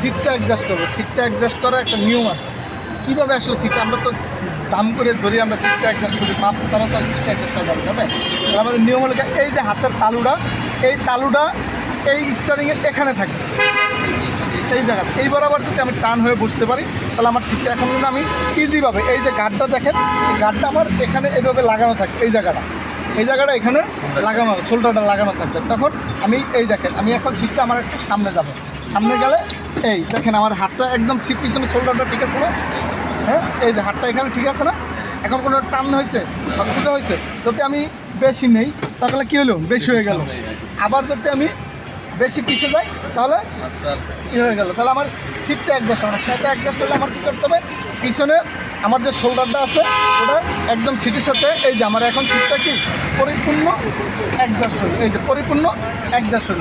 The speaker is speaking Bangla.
সিটটা অ্যাডজাস্ট করবো। সিটটা অ্যাডজাস্ট করার একটা নিয়ম আছে। কীভাবে আসলে সিটটা আমরা তো দাম করে ধরি, আমরা সিটটা অ্যাডজাস্ট করি, মাপ তারা তো সিটটা অ্যাডজাস্ট করা যাবে যাবে। তাহলে আমাদের নিয়ম হলো এই যে হাতের তালুটা, এই তালুটা এই স্টারিংয়ের এখানে থাকে, এই জায়গাটা এই বরাবর যদি আমি টান হয়ে বসতে পারি তাহলে আমার সিটটা এখন কিন্তু আমি ইজিভাবে, এই যে গার্ডটা দেখেন, এই গার্ডটা আমার এখানে এইভাবে লাগানো থাকে, এই জায়গাটা এখানে লাগানো, শোল্ডারটা লাগানো থাকবে। তখন আমি এই দেখেন, আমি এখন সিটটা আমার একটু সামনে যাবে, সামনে গেলে এই দেখেন আমার হাতটা একদম সিট পিছনে, শোল্ডারটা ঠিক আছে না? হ্যাঁ, এই যে হাতটা এখানে ঠিক আছে না? এখন কোনো টান হয়েছে বা পূজা হয়েছে, যদি আমি বেশি নেই তাহলে কী হলো, বেশি হয়ে গেল। আবার যদি আমি বেশি পিছিয়ে যাই তাহলে কী হয়ে গেল, তাহলে আমার সিটটা অ্যাডজাস্ট হবে না। সেটা অ্যাডজাস্ট হলে আমার কী করতে হবে, পিছনে আমার যে শোল্ডারটা আছে ওটা একদম সিটের সাথে, এই যে আমার এখন সিটটা কি পরিপূর্ণ অ্যাডজাস্ট হলো, এই যে পরিপূর্ণ অ্যাডজাস্ট হলো।